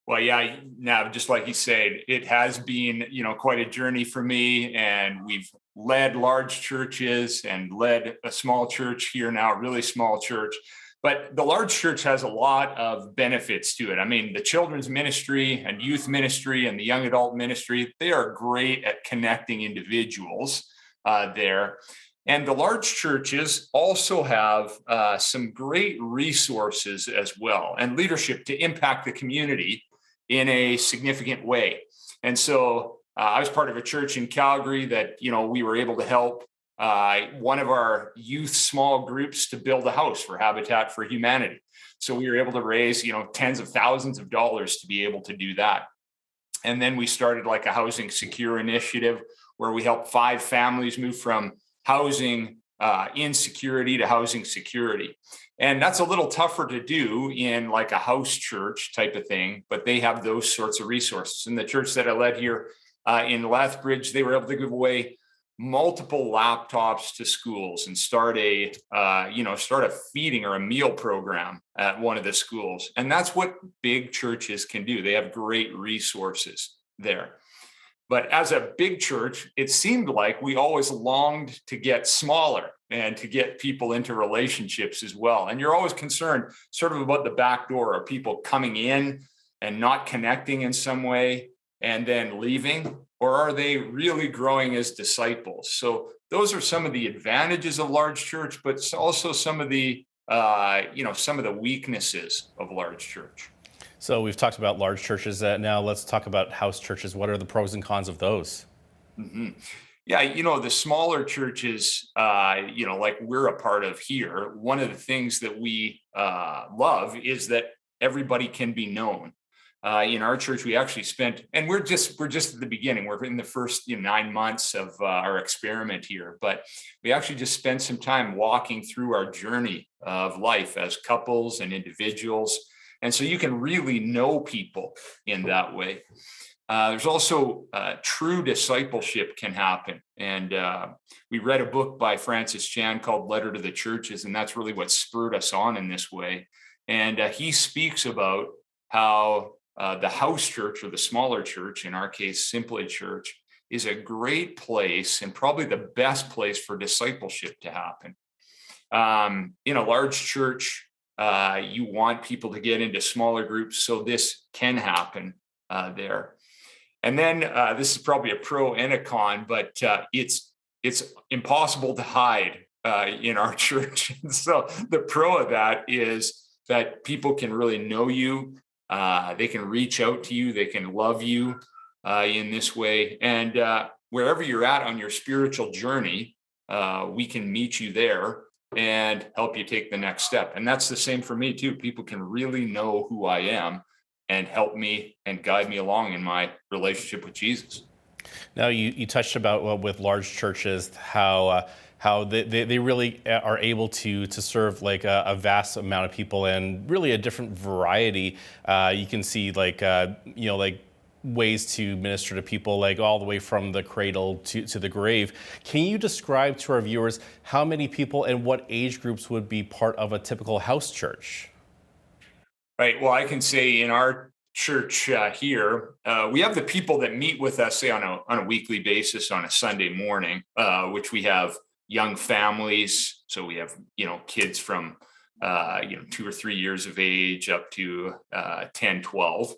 Well, yeah, now, just like you said, it has been, quite a journey for me, and we've led large churches and led a small church here now, a really small church. But the large church has a lot of benefits to it. I mean, the children's ministry and youth ministry and the young adult ministry, they are great at connecting individuals there. And the large churches also have some great resources as well, and leadership to impact the community in a significant way. And so I was part of a church in Calgary that, we were able to help one of our youth small groups to build a house for Habitat for Humanity. So we were able to raise, tens of thousands of dollars to be able to do that. And then we started a housing secure initiative where we helped 5 families move from housing insecurity to housing security. And that's a little tougher to do in a house church type of thing, but they have those sorts of resources. And the church that I led here in Lethbridge, they were able to give away multiple laptops to schools and start a feeding or a meal program at one of the schools. And that's what big churches can do. They have great resources there. But as a big church, it seemed like we always longed to get smaller and to get people into relationships as well. And you're always concerned sort of about the back door. Are people coming in and not connecting in some way and then leaving? Or are they really growing as disciples? So those are some of the advantages of large church, but also some of the weaknesses of large church. So we've talked about large churches. Now let's talk about house churches. What are the pros and cons of those? Mm-hmm. Yeah, the smaller churches, like we're a part of here, one of the things that we love is that everybody can be known. In our church, we actually spent, and we're just at the beginning. We're in the first 9 months of our experiment here, but we actually just spent some time walking through our journey of life as couples and individuals. And so you can really know people in that way. There's also true discipleship can happen. And we read a book by Francis Chan called Letter to the Churches, and that's really what spurred us on in this way. And he speaks about how the house church, or the smaller church, in our case, Simply Church, is a great place and probably the best place for discipleship to happen. In a large church, you want people to get into smaller groups, so this can happen there. And then this is probably a pro and a con, but it's impossible to hide in our church. And so the pro of that is that people can really know you. They can reach out to you. They can love you in this way. And wherever you're at on your spiritual journey, we can meet you there and help you take the next step. And that's the same for me too. People can really know who I am and help me and guide me along in my relationship with Jesus. Now, you touched about with large churches how they really are able to serve a vast amount of people and really a different variety. You can see ways to minister to people all the way from the cradle to the grave. Can you describe to our viewers how many people and what age groups would be part of a typical house church? Right. Well, I can say in our church here, we have the people that meet with us, say, on a weekly basis on a Sunday morning, which we have young families. So we have, kids from, 2 or 3 years of age up to 10, 12.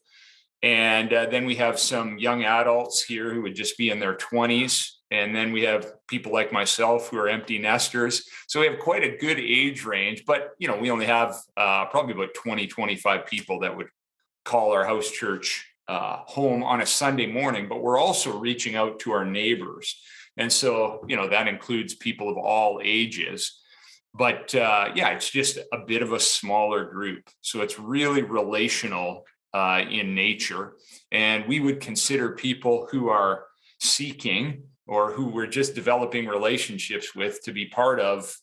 And then we have some young adults here who would just be in their 20s. And then we have people like myself who are empty nesters. So we have quite a good age range, but, we only have probably about 20, 25 people that would call our house church home on a Sunday morning, but we're also reaching out to our neighbors. And so, that includes people of all ages. But it's just a bit of a smaller group. So it's really relational in nature. And we would consider people who are seeking or who we're just developing relationships with to be part of,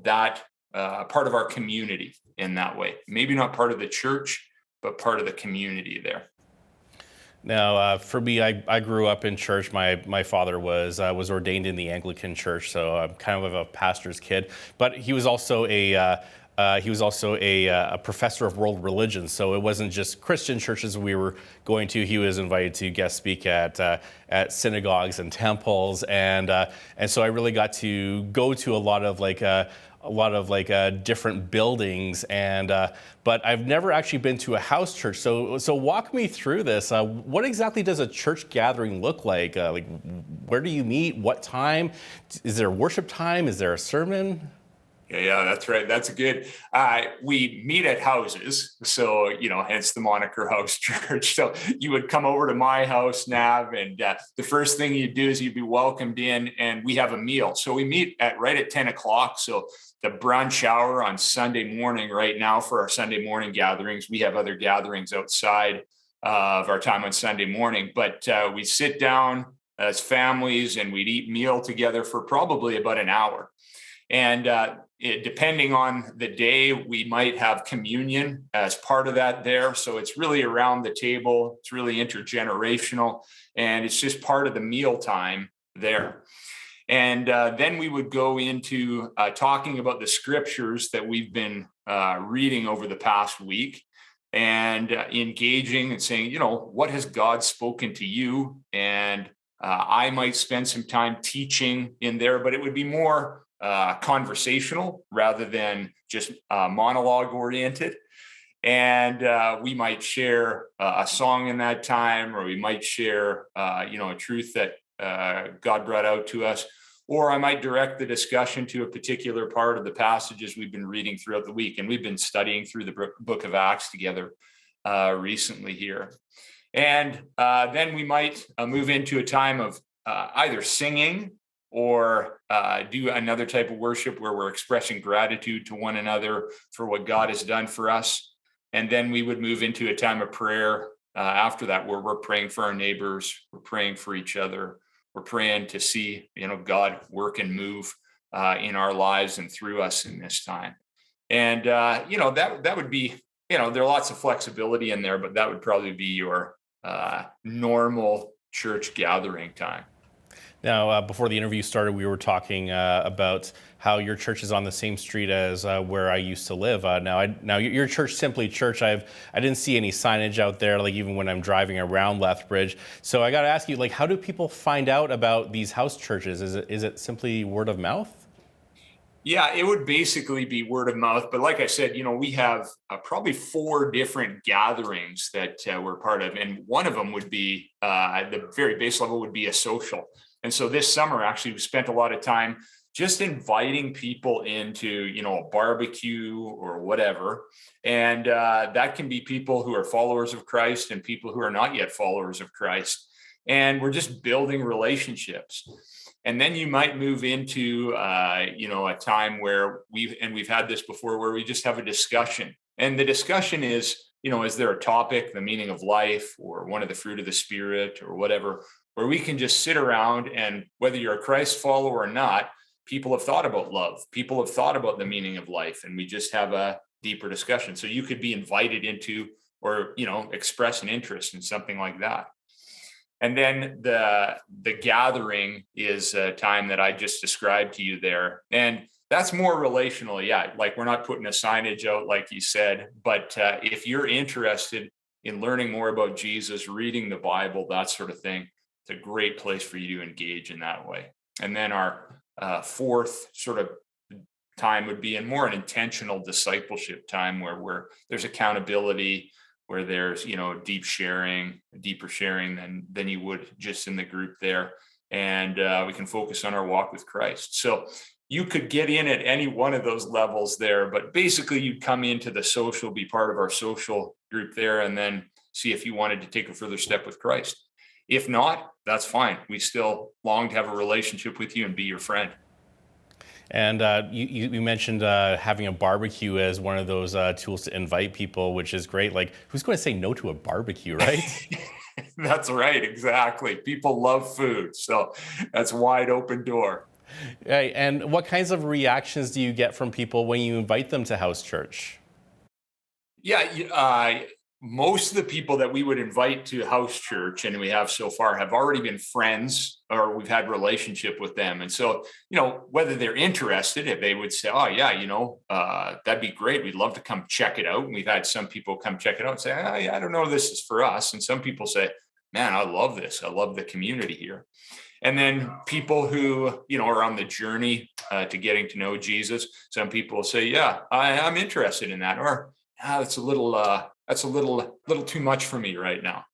that part of our community in that way. Maybe not part of the church, but part of the community there. Now, for me, I grew up in church. My father was ordained in the Anglican Church, so I'm kind of a pastor's kid. But he was also a professor of world religions. So it wasn't just Christian churches we were going to. He was invited to guest speak at synagogues and temples, and so I really got to go to a lot of different buildings, but I've never actually been to a house church. So walk me through this. What exactly does a church gathering look like? Where do you meet? What time? Is there worship time? Is there a sermon? Yeah, that's right. That's good. We meet at houses, so hence the moniker House Church. So you would come over to my house, Nav, and the first thing you'd do is you'd be welcomed in, and we have a meal. So we meet right at 10 o'clock. So the brunch hour on Sunday morning. Right now, for our Sunday morning gatherings, we have other gatherings outside of our time on Sunday morning. But we sit down as families, and we'd eat meal together for probably about an hour. And depending on the day, we might have communion as part of that there. So it's really around the table. It's really intergenerational, and it's just part of the meal time there. And then we would go into talking about the scriptures that we've been reading over the past week, and engaging and saying, what has God spoken to you? And I might spend some time teaching in there, but it would be more conversational rather than just monologue oriented. And we might share a song in that time, or we might share, a truth that God brought out to us, or I might direct the discussion to a particular part of the passages we've been reading throughout the week. And we've been studying through the book of Acts together recently here. And then we might move into a time of either singing or do another type of worship where we're expressing gratitude to one another for what God has done for us. And then we would move into a time of prayer after that, where we're praying for our neighbors, we're praying for each other, we're praying to see, God work and move in our lives and through us in this time. And, that would be, there are lots of flexibility in there, but that would probably be your normal church gathering time. Now, before the interview started, we were talking about how your church is on the same street as where I used to live. Now your church, Simply Church, I didn't see any signage out there, even when I'm driving around Lethbridge. So I got to ask you, how do people find out about these house churches? Is it simply word of mouth? Yeah, it would basically be word of mouth. But like I said, we have probably 4 different gatherings that we're part of. And one of them would be, at the very base level, would be a social. And so this summer, actually, we spent a lot of time just inviting people into, a barbecue or whatever. And that can be people who are followers of Christ and people who are not yet followers of Christ. And we're just building relationships. And then you might move into, a time where we've had this before, where we just have a discussion. And the discussion is, is there a topic, the meaning of life, or one of the fruit of the Spirit, or whatever, where we can just sit around, and whether you're a Christ follower or not, people have thought about love. People have thought about the meaning of life, and we just have a deeper discussion. So you could be invited into, or, express an interest in something like that. And then the gathering is a time that I just described to you there. And that's more relational. Yeah. We're not putting a signage out, like you said, but if you're interested in learning more about Jesus, reading the Bible, that sort of thing, it's a great place for you to engage in that way. And then our 4th sort of time would be more an intentional discipleship time, where there's accountability, where there's, deeper sharing than you would just in the group there. And we can focus on our walk with Christ. So you could get in at any one of those levels there, but basically you'd come into the social, be part of our social group there, and then see if you wanted to take a further step with Christ. If not, that's fine. We still long to have a relationship with you and be your friend. And you mentioned having a barbecue as one of those tools to invite people, which is great. Who's going to say no to a barbecue, right? That's right, exactly. People love food, so that's a wide open door. Hey, and what kinds of reactions do you get from people when you invite them to house church? Yeah, most of the people that we would invite to house church, and we have so far, have already been friends or we've had relationship with them. And so, whether they're interested, if they would say, oh yeah, that'd be great. We'd love to come check it out. And we've had some people come check it out and say, oh, yeah, I don't know if this is for us. And some people say, man, I love this. I love the community here. And then people who, are on the journey to getting to know Jesus, some people say, yeah, I'm interested in that. Or that's a little too much for me right now.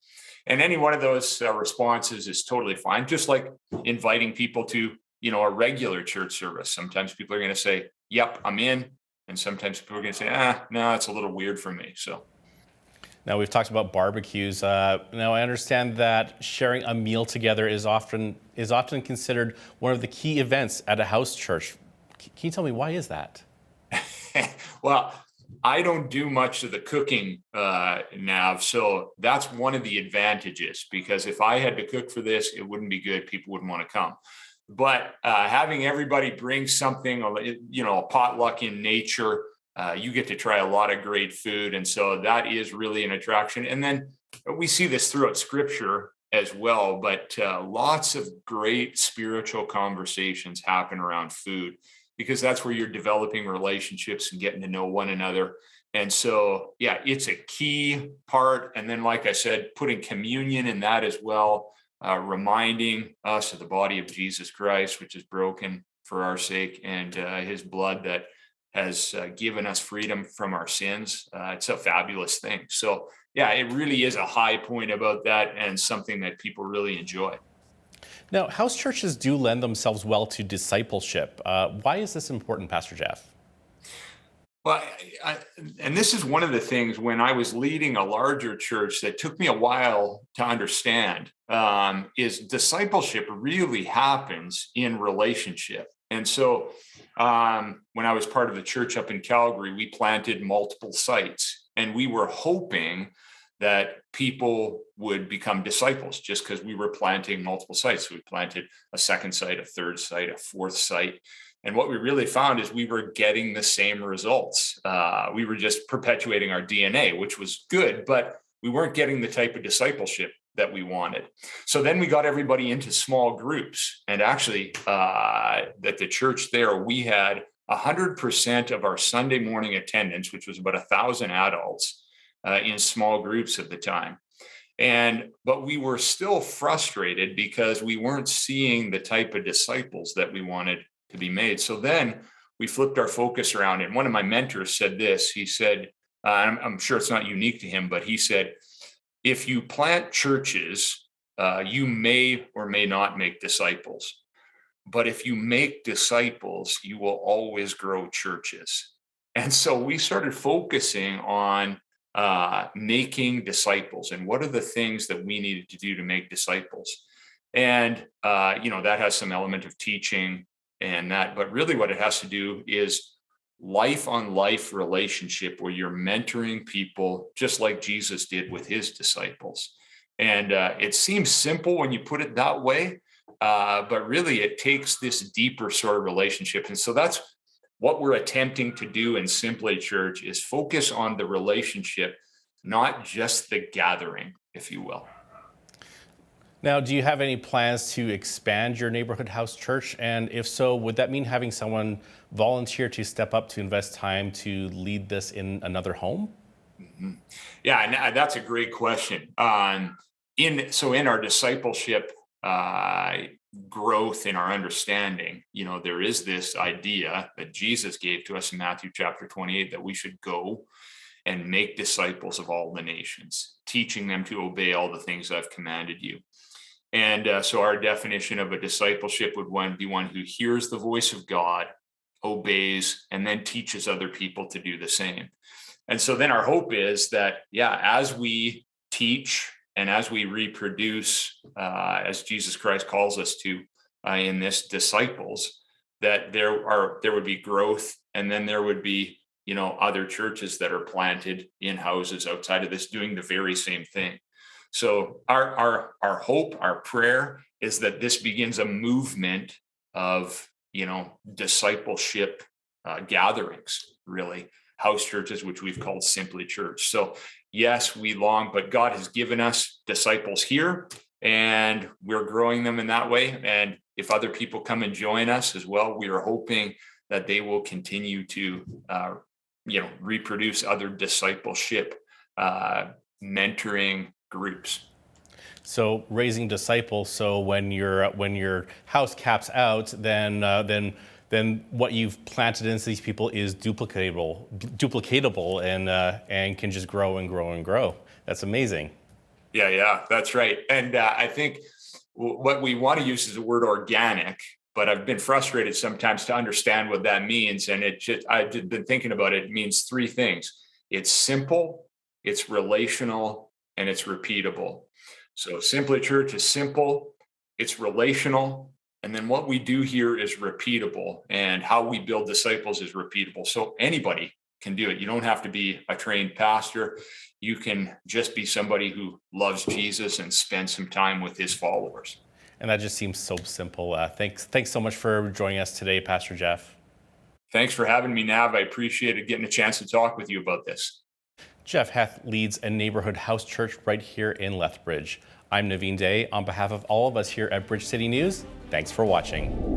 And any one of those responses is totally fine. Just like inviting people to, a regular church service. Sometimes people are going to say, yep, I'm in. And sometimes people are going to say, no, it's a little weird for me. So. Now, we've talked about barbecues. Now, I understand that sharing a meal together is often considered one of the key events at a house church. Can you tell me why is that? Well, I don't do much of the cooking, Nav, so that's one of the advantages, because if I had to cook for this, it wouldn't be good. People wouldn't want to come. But having everybody bring something, a potluck in nature, you get to try a lot of great food. And so that is really an attraction. And then we see this throughout Scripture as well, but lots of great spiritual conversations happen around food, because that's where you're developing relationships and getting to know one another. And so, yeah, it's a key part. And then, like I said, putting communion in that as well, reminding us of the body of Jesus Christ, which is broken for our sake, and his blood that has given us freedom from our sins. It's a fabulous thing. So, yeah, it really is a high point about that, and something that people really enjoy. Now, house churches do lend themselves well to discipleship. Why is this important, Pastor Jeff? Well, and this is one of the things when I was leading a larger church that took me a while to understand, is discipleship really happens in relationship. And so when I was part of the church up in Calgary, we planted multiple sites, and we were hoping that people would become disciples just because we were planting multiple sites. So we planted a second site, a third site, a fourth site. And what we really found is we were getting the same results. We were just perpetuating our DNA, which was good, but we weren't getting the type of discipleship that we wanted. So then we got everybody into small groups. And actually, at the church there, we had 100% of our Sunday morning attendance, which was about 1,000 adults, in small groups at the time. But we were still frustrated because we weren't seeing the type of disciples that we wanted to be made. So then we flipped our focus around. And one of my mentors said this. He said, I'm sure it's not unique to him, but he said, if you plant churches, you may or may not make disciples. But if you make disciples, you will always grow churches. And so we started focusing on making disciples and what are the things that we needed to do to make disciples. And, that has some element of teaching and that, but really what it has to do is life on life relationship where you're mentoring people just like Jesus did with his disciples. And it seems simple when you put it that way, but really it takes this deeper sort of relationship. And so that's what we're attempting to do in Simply Church, is focus on the relationship, not just the gathering, if you will. Now, do you have any plans to expand your neighborhood house church? And if so, would that mean having someone volunteer to step up to invest time to lead this in another home? Mm-hmm. Yeah, and that's a great question. In our discipleship growth in our understanding, there is this idea that Jesus gave to us in Matthew chapter 28 that we should go and make disciples of all the nations, teaching them to obey all the things I've commanded you. And so our definition of a discipleship would be one who hears the voice of God, obeys, and then teaches other people to do the same. And so then our hope is that, as we teach and as we reproduce, as Jesus Christ calls us to in this disciples, that there would be growth, and then there would be, other churches that are planted in houses outside of this doing the very same thing. So our hope, our prayer is that this begins a movement of, discipleship gatherings, really, house churches, which we've called Simply Church. So yes, we long, but God has given us disciples here, and we're growing them in that way. And if other people come and join us as well, we are hoping that they will continue to, reproduce other discipleship, mentoring groups. So raising disciples. So when your house caps out, then what you've planted into these people is duplicatable, and can just grow and grow and grow. That's amazing. Yeah, that's right. And I think what we want to use is the word organic, but I've been frustrated sometimes to understand what that means. And I've been thinking about it. It means three things. It's simple, it's relational, and it's repeatable. So Simply Church is simple, it's relational, and then what we do here is repeatable, and how we build disciples is repeatable. So anybody can do it. You don't have to be a trained pastor. You can just be somebody who loves Jesus and spend some time with his followers. And that just seems so simple. Thanks so much for joining us today, Pastor Jeff. Thanks for having me, Nav. I appreciated getting a chance to talk with you about this. Jeff Heth leads a neighborhood house church right here in Lethbridge. I'm Naveen Day. On behalf of all of us here at Bridge City News, thanks for watching.